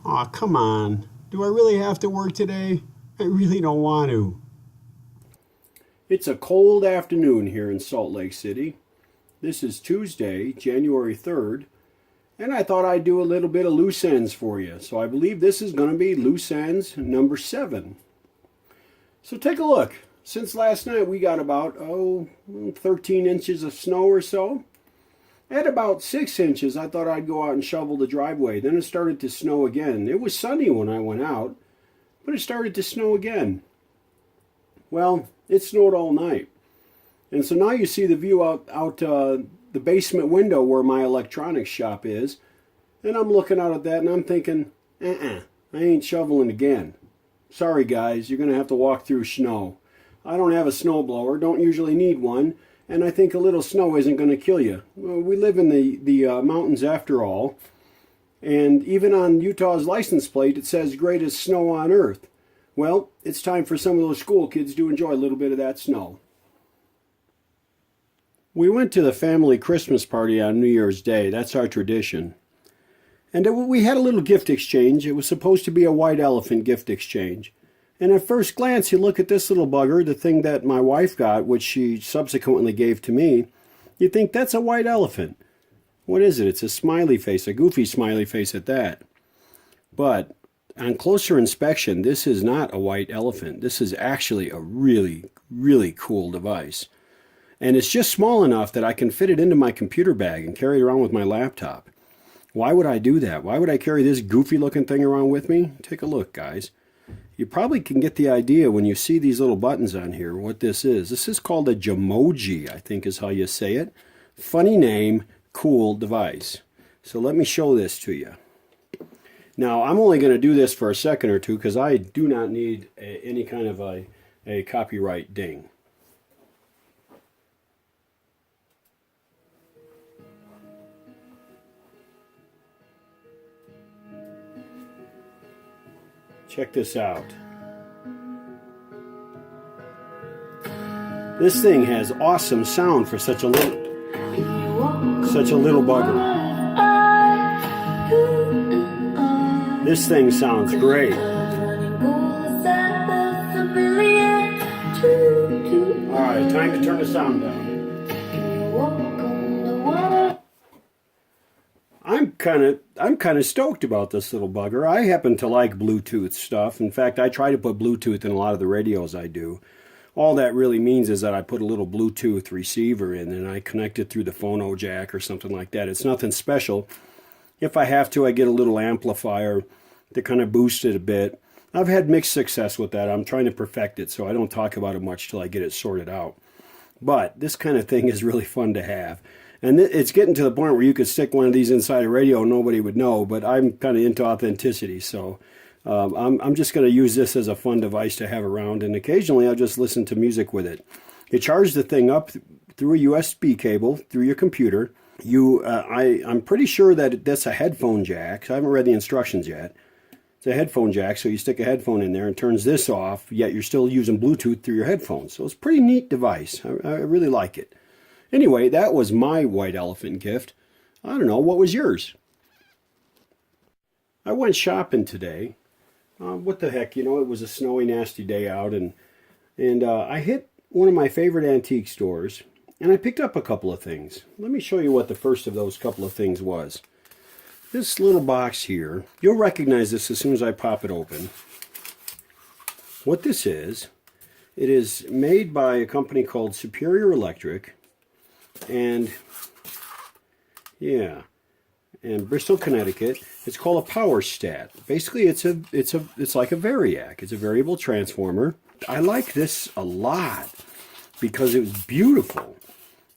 Aw, come on. Do I really have to work today? I really don't want to. It's a cold afternoon here in Salt Lake City. This is Tuesday, January 3rd, and I thought I'd do a little bit of loose ends for you. So I believe this is going to be loose ends number 7. So take a look. Since last night we got about 13 inches of snow or so. At about 6 inches I thought I'd go out and shovel the driveway. Then it started to snow again. It was sunny when I went out, but it started to snow again. Well, it snowed all night. And so now you see the view out the basement window where my electronics shop is. And I'm looking out at that and I'm thinking, I ain't shoveling again. Sorry guys, you're going to have to walk through snow. I don't have a snowblower, don't usually need one, and I think a little snow isn't going to kill you. Well, we live in the mountains after all, and even on Utah's license plate it says greatest snow on earth. Well, it's time for some of those school kids to enjoy a little bit of that snow. We went to the family Christmas party on New Year's Day. That's our tradition. And we had a little gift exchange. It was supposed to be a white elephant gift exchange. And at first glance, you look at this little bugger, the thing that my wife got, which she subsequently gave to me, you think that's a white elephant. What is it? It's a smiley face, a goofy smiley face at that. But on closer inspection, this is not a white elephant. This is actually a really, really cool device. And it's just small enough that I can fit it into my computer bag and carry it around with my laptop. Why would I do that? Why would I carry this goofy looking thing around with me? Take a look, guys. You probably can get the idea when you see these little buttons on here what this is. This is called a Jamoji, I think is how you say it. Funny name, cool device. So let me show this to you. Now, I'm only going to do this for a second or two because I do not need any kind of a copyright ding. Check this out. This thing has awesome sound for such a little bugger. This thing sounds great. Alright, time to turn the sound down. I'm kind of stoked about this little bugger. I happen to like Bluetooth stuff. In fact, I try to put Bluetooth in a lot of the radios I do. All that really means is that I put a little Bluetooth receiver in and I connect it through the phono jack or something like that. It's nothing special. If I have to, I get a little amplifier to kind of boost it a bit. I've had mixed success with that. I'm trying to perfect it, so I don't talk about it much till I get it sorted out. But this kind of thing is really fun to have. And it's getting to the point where you could stick one of these inside a radio and nobody would know, but I'm kind of into authenticity, so I'm just going to use this as a fun device to have around, and occasionally I'll just listen to music with it. You charge the thing up through a USB cable, through your computer. I'm pretty sure that that's a headphone jack. I haven't read the instructions yet. It's a headphone jack, so you stick a headphone in there and turns this off, yet you're still using Bluetooth through your headphones. So it's a pretty neat device. I really like it. Anyway, that was my white elephant gift. I don't know, what was yours? I went shopping today. What the heck, it was a snowy, nasty day out, and I hit one of my favorite antique stores, and I picked up a couple of things. Let me show you what the first of those couple of things was. This little box here, you'll recognize this as soon as I pop it open. What this is, it is made by a company called Superior Electric, and Bristol, Connecticut. It's called a power stat. Basically, it's like a variac. It's a variable transformer. I like this a lot because it was beautiful.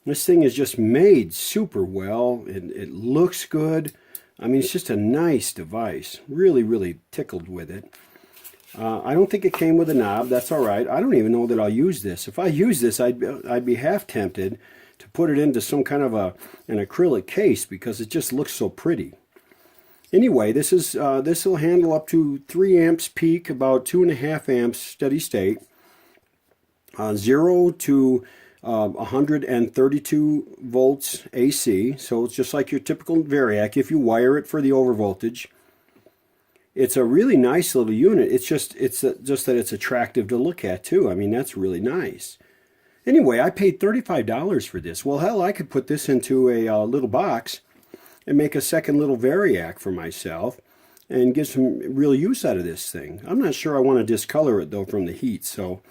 This thing is just made super well. It looks good. I mean, it's just a nice device. Really, really tickled with it. I don't think it came with a knob. That's all right. I don't even know that I'll use this. If I use this, I'd be half tempted to put it into some kind of an acrylic case because it just looks so pretty. Anyway, this will handle up to 3 amps peak, about 2.5 amps steady state, 0 to 132 volts AC. So it's just like your typical variac if you wire it for the overvoltage. it's a really nice little unit. Just that it's attractive to look at too. I mean, that's really nice. Anyway, I paid $35 for this. Well, hell, I could put this into a little box and make a second little variac for myself and get some real use out of this thing. I'm not sure I want to discolor it though from the heat, so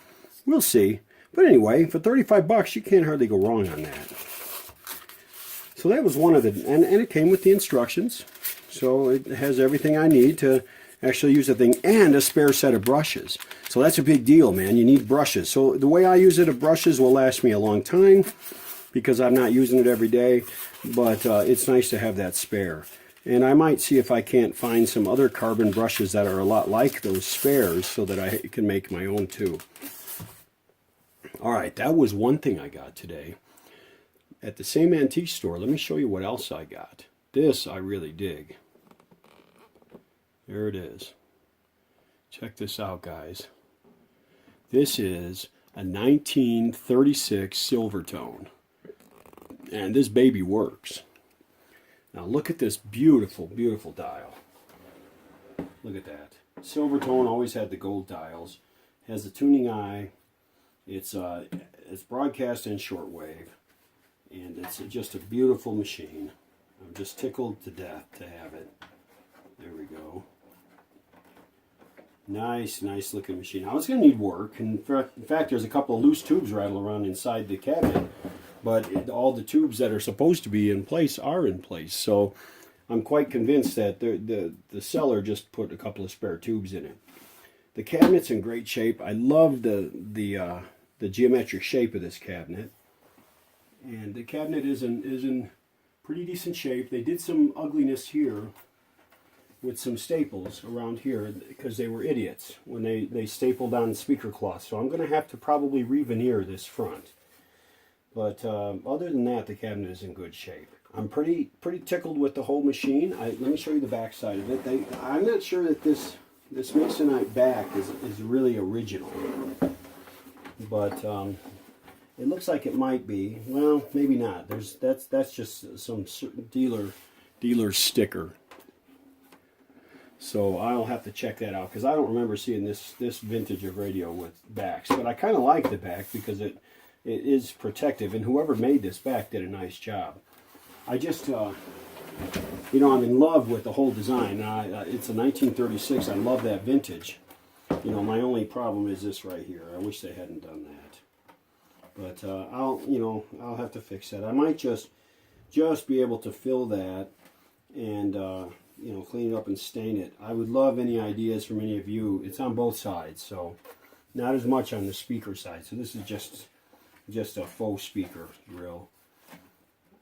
we'll see. But anyway, for 35 bucks, you can't hardly go wrong on that. So that was one of the, and it came with the instructions. So it has everything I need to actually use the thing, and a spare set of brushes. So that's a big deal, man. You need brushes. So the way I use it, the brushes will last me a long time because I'm not using it every day, but it's nice to have that spare. And I might see if I can't find some other carbon brushes that are a lot like those spares so that I can make my own too. All right, that was one thing I got today. At the same antique store, let me show you what else I got. This I really dig. There it is. Check this out, guys. This is a 1936 Silvertone. And this baby works. Now look at this beautiful, beautiful dial. Look at that. Silvertone always had the gold dials. Has a tuning eye. It's broadcast and shortwave. And it's just a beautiful machine. I'm just tickled to death to have it. There we go. Nice, nice looking machine. Now it's going to need work. In fact, there's a couple of loose tubes rattling around inside the cabinet. But all the tubes that are supposed to be in place are in place. So I'm quite convinced that the seller just put a couple of spare tubes in it. The cabinet's in great shape. I love the geometric shape of this cabinet. And the cabinet is in pretty decent shape. They did some ugliness here with some staples around here because they were idiots when they stapled on speaker cloth. So I'm going to have to probably re-veneer this front. But other than that, the cabinet is in good shape. I'm pretty tickled with the whole machine. Let me show you the back side of it. I'm not sure that this Masonite back is really original. But it looks like it might be. Well, maybe not. That's just some dealer sticker. So I'll have to check that out because I don't remember seeing this vintage of radio with backs. But I kind of like the back because it is protective, and whoever made this back did a nice job. I just, I'm in love with the whole design. It's a 1936. I love that vintage. My only problem is this right here. I wish they hadn't done that. But I'll have to fix that. I might just be able to fill that and clean it up and stain it. I would love any ideas from any of you. It's on both sides, so not as much on the speaker side. So this is just a faux speaker grill.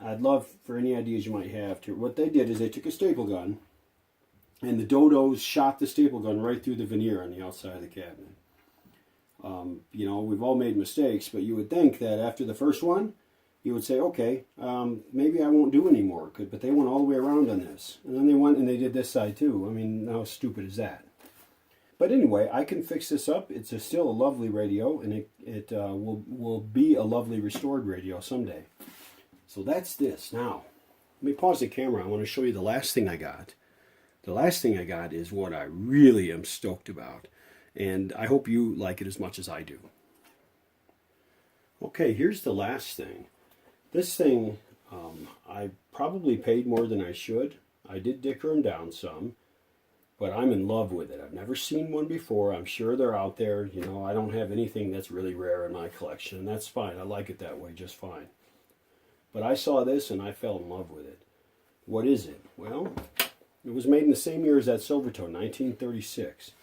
I'd love for any ideas you might have to. What they did is they took a staple gun and the dodos shot the staple gun right through the veneer on the outside of the cabinet. We've all made mistakes, but you would think that after the first one, you would say, okay, maybe I won't do any more. But they went all the way around on this. And then they went and they did this side too. I mean, how stupid is that? But anyway, I can fix this up. It's still a lovely radio, and it will be a lovely restored radio someday. So that's this. Now, let me pause the camera. I want to show you the last thing I got. The last thing I got is what I really am stoked about. And I hope you like it as much as I do. Okay, here's the last thing. This thing, I probably paid more than I should. I did dicker them down some. But I'm in love with it. I've never seen one before. I'm sure they're out there. I don't have anything that's really rare in my collection. And that's fine. I like it that way just fine. But I saw this and I fell in love with it. What is it? Well, it was made in the same year as that Silvertone, 1936.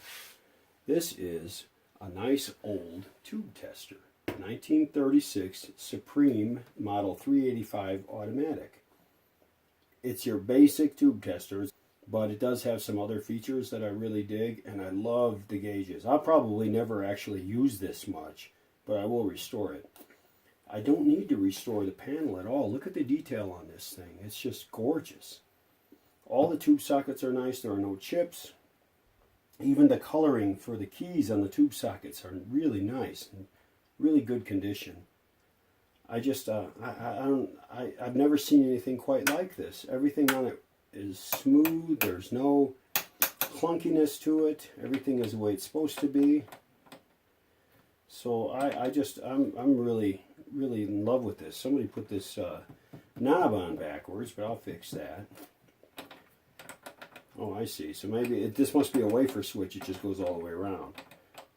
This is a nice old tube tester. 1936 Supreme Model 385 automatic. It's your basic tube tester. But it does have some other features that I really dig, and I love the gauges. I'll probably never actually use this much, but I will restore it. I don't need to restore the panel at all. Look at the detail on this thing. It's just gorgeous. All the tube sockets are nice. There are no chips. Even the coloring for the keys on the tube sockets are really nice and really good condition. I've never seen anything quite like this. Everything on it is smooth. There's no clunkiness to it. Everything is the way it's supposed to be. So I'm really in love with this. Somebody put this knob on backwards, but I'll fix that. Oh, I see. So maybe this must be a wafer switch. It just goes all the way around.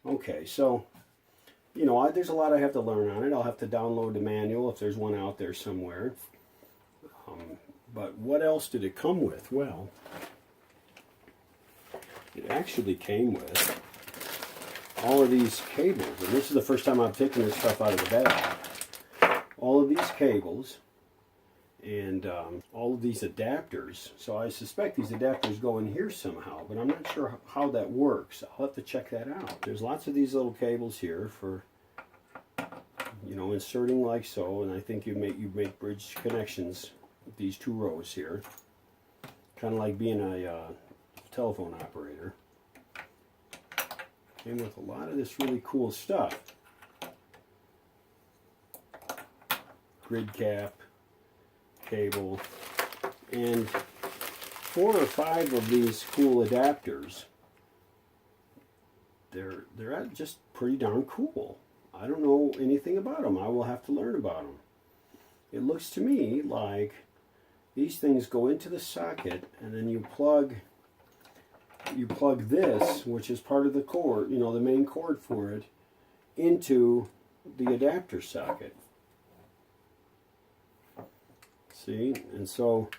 Okay, so you know, there's a lot I have to learn on it. I'll have to download the manual if there's one out there somewhere. But what else did it come with? Well, it actually came with all of these cables. And this is the first time I've taken this stuff out of the bag. All of these cables and all of these adapters. So I suspect these adapters go in here somehow, but I'm not sure how that works. I'll have to check that out. There's lots of these little cables here for, you know, inserting like so, and I think you make bridge connections with these two rows here, kind of like being a telephone operator. Came with a lot of this really cool stuff. Grid cap, cable, and 4 or 5 of these cool adapters. They're just pretty darn cool. I don't know anything about them. I will have to learn about them. It looks to me like these things go into the socket, and then you plug this, which is part of the cord, you know, the main cord for it, into the adapter socket. See, and so,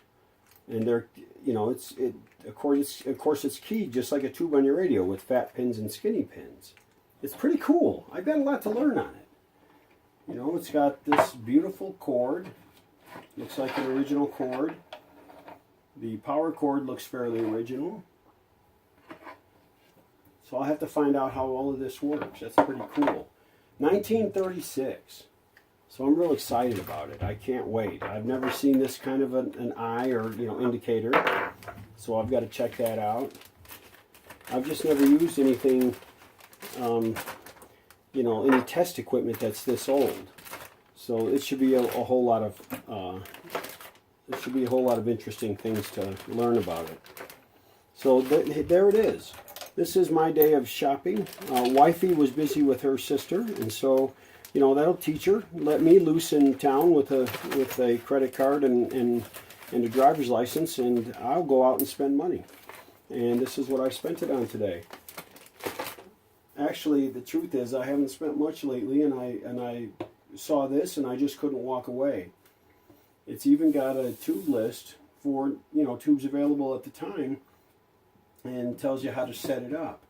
and they're, you know, of course it's keyed just like a tube on your radio with fat pins and skinny pins. It's pretty cool. I've got a lot to learn on it. You know, it's got this beautiful cord. Looks like an original cord. The power cord looks fairly original. So I'll have to find out how all of this works. That's pretty cool. 1936. So I'm real excited about it. I can't wait. I've never seen this kind of an eye or, you know, indicator. So I've got to check that out. I've just never used anything, you know, any test equipment that's this old. So it should be a whole lot of interesting things to learn about it. So there it is. This is my day of shopping. Wifey was busy with her sister, and so, you know, that'll teach her. Let me loose in town with a credit card and a driver's license, and I'll go out and spend money. And this is what I spent it on today. Actually, the truth is, I haven't spent much lately, and I saw this, and I just couldn't walk away. It's even got a tube list for, you know, tubes available at the time, and tells you how to set it up.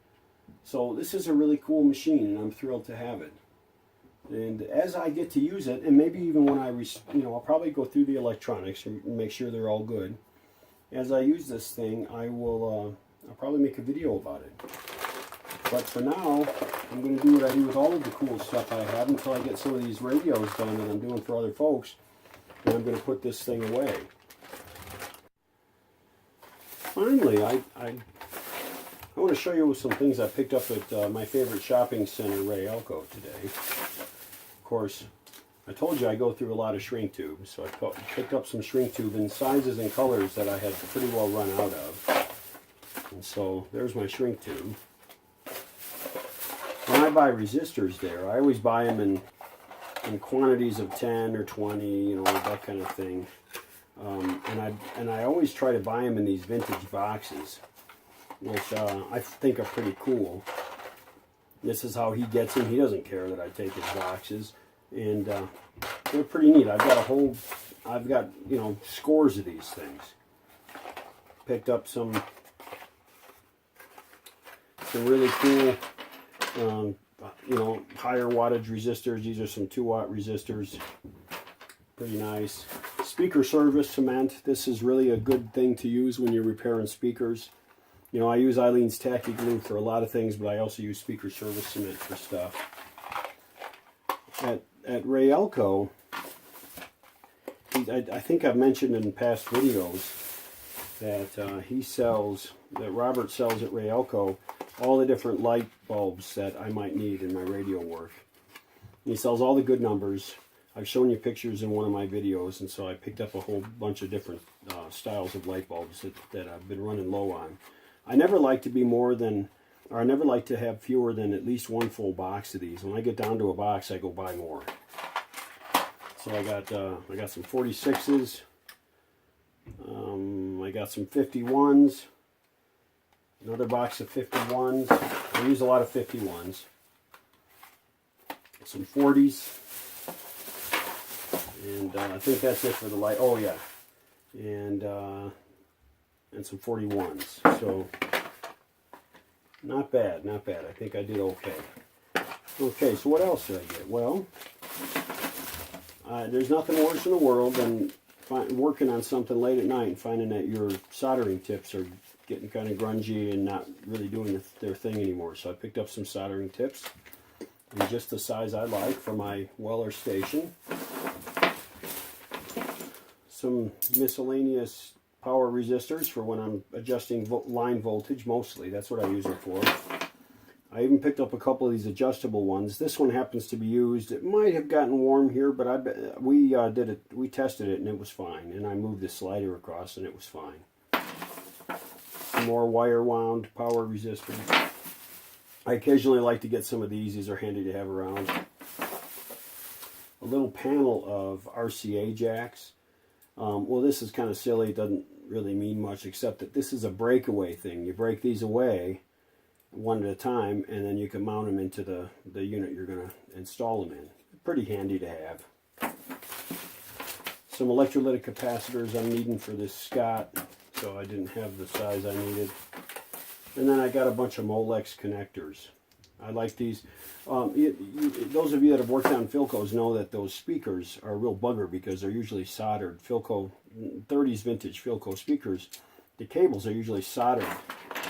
So this is a really cool machine, and I'm thrilled to have it. And as I get to use it, and maybe even when I'll probably go through the electronics and make sure they're all good. As I use this thing, I'll probably make a video about it. But for now, I'm going to do what I do with all of the cool stuff I have until I get some of these radios done that I'm doing for other folks. And I'm going to put this thing away. Finally, I want to show you some things I picked up at my favorite shopping center, Ray Elko, today. Of course, I told you I go through a lot of shrink tubes, so I picked up some shrink tube in sizes and colors that I had pretty well run out of. And so there's my shrink tube. When I buy resistors there, I always buy them in quantities of 10 or 20, you know, that kind of thing. And I always try to buy them in these vintage boxes, which I think are pretty cool. This is how he gets them. He doesn't care that I take his boxes, and they're pretty neat. I've got you know, scores of these things. Picked up some really cool, you know, higher wattage resistors. These are some 2-watt resistors. Pretty nice. Speaker service cement. This is really a good thing to use when you're repairing speakers. You know, I use Eileen's Tacky Glue for a lot of things, but I also use speaker service cement for stuff. At Ray Elko, I think I've mentioned in past videos that that Robert sells at Ray Elko all the different light bulbs that I might need in my radio work. And he sells all the good numbers. I've shown you pictures in one of my videos, and so I picked up a whole bunch of different styles of light bulbs that I've been running low on. I never like to be more than, or I never like to have fewer than at least one full box of these. When I get down to a box, I go buy more. So I got some 46s. I got some 51s. Another box of 51s. I use a lot of 51s. Some 40s. And I think that's it for the light. Oh yeah. And some 41s. So not bad, not bad. I think I did okay. Okay, so what else did I get? Well, there's nothing worse in the world than working on something late at night and finding that your soldering tips are getting kind of grungy and not really doing their thing anymore. So I picked up some soldering tips in just the size I like for my Weller station. Some miscellaneous power resistors for when I'm adjusting line voltage, mostly. That's what I use it for. I even picked up a couple of these adjustable ones. This one happens to be used. It might have gotten warm here, but we tested it and it was fine. And I moved the slider across and it was fine. Some more wire wound power resistors. I occasionally like to get some of these. These are handy to have around. A little panel of RCA jacks. Well, this is kind of silly. It doesn't really mean much, except that this is a breakaway thing. You break these away one at a time, and then you can mount them into the unit you're going to install them in. Pretty handy to have. Some electrolytic capacitors I'm needing for this Scott, so I didn't have the size I needed. And then I got a bunch of Molex connectors. I like these. Those of you that have worked on Philcos know that those speakers are a real bugger because they're usually soldered. Philco 30s vintage Philco speakers, the cables are usually soldered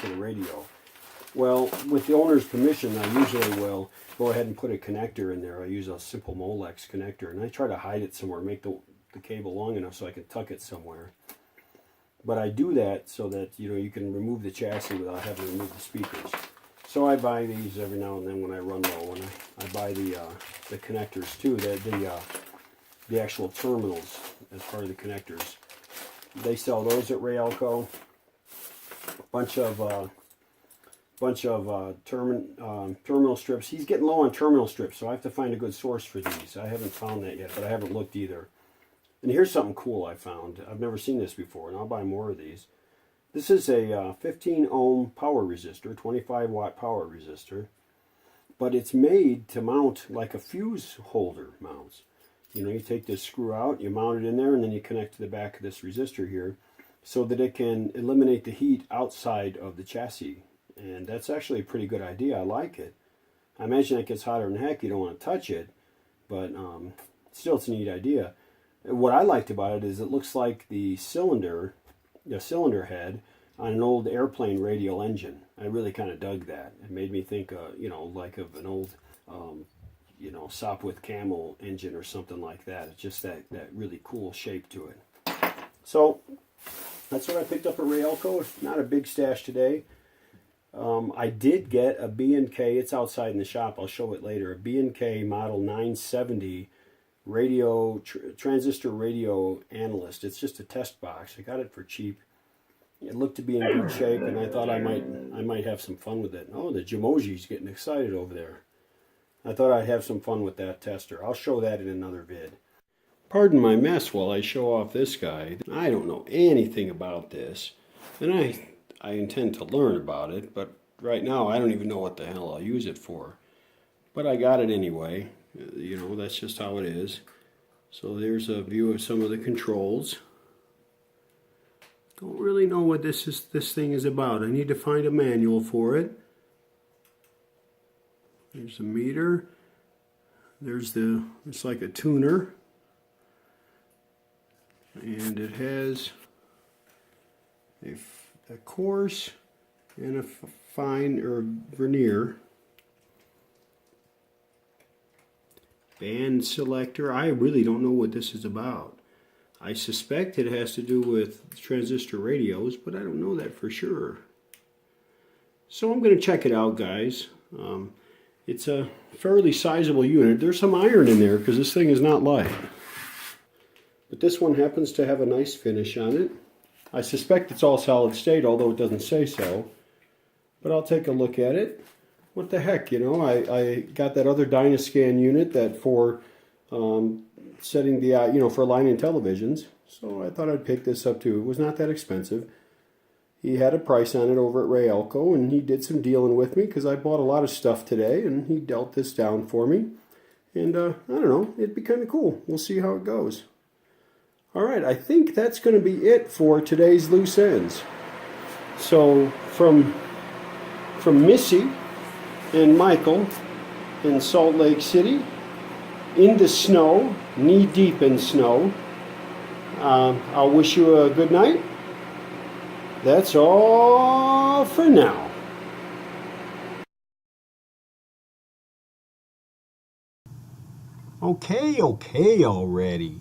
to the radio. Well, with the owner's permission, I usually will go ahead and put a connector in there. I use a simple Molex connector, and I try to hide it somewhere, make the cable long enough so I can tuck it somewhere. But I do that so that you can remove the chassis without having to remove the speakers. So I buy these every now and then when I run low, and I buy the connectors too, the actual terminals as part of the connectors. They sell those at Ray Elko. Bunch of terminal strips. He's getting low on terminal strips, so I have to find a good source for these. I haven't found that yet, but I haven't looked either. And here's something cool I found. I've never seen this before, and I'll buy more of these. This is a 15 ohm power resistor, 25 watt power resistor, but it's made to mount like a fuse holder mounts. You take this screw out, you mount it in there, and then you connect to the back of this resistor here so that it can eliminate the heat outside of the chassis. And that's actually a pretty good idea. I like it. I imagine it gets hotter than heck. You don't want to touch it, but still it's a neat idea. What I liked about it is it looks like the cylinder head on an old airplane radial engine. I really kind of dug that. It made me think, like of an old, Sopwith Camel engine or something like that. It's just that really cool shape to it. So that's what I picked up at Ray Elko. Not a big stash today. I did get a B&K. It's outside in the shop. I'll show it later. A B&K model 970 transistor radio analyst. It's just a test box. I got it for cheap. It looked to be in good shape, and I thought I might have some fun with it. Oh, the Jamoji's getting excited over there. I thought I'd have some fun with that tester. I'll show that in another vid. Pardon my mess while I show off this guy. I don't know anything about this, and I intend to learn about it, but right now I don't even know what the hell I'll use it for. But I got it anyway. That's just how it is. So there's a view of some of the controls. Don't really know what this thing is about. I need to find a manual for it. There's a meter. It's like a tuner. And it has a coarse and a fine or vernier. Band selector. I really don't know what this is about. I suspect it has to do with transistor radios, but I don't know that for sure. So I'm going to check it out, guys. It's a fairly sizable unit. There's some iron in there because this thing is not light. But this one happens to have a nice finish on it. I suspect it's all solid state, although it doesn't say so. but I'll take a look at it. What the heck, you know, I got that other Dynascan unit that for setting the, you know, for aligning televisions. So I thought I'd pick this up too. It was not that expensive. He had a price on it over at Ray Elko, and he did some dealing with me because I bought a lot of stuff today, and he dealt this down for me. And I don't know, it'd be kind of cool. We'll see how it goes. All right, I think that's going to be it for today's loose ends. So from Missy and Michael in Salt Lake City, in the snow, knee deep in snow, I'll wish you a good night. That's all for now. Okay already.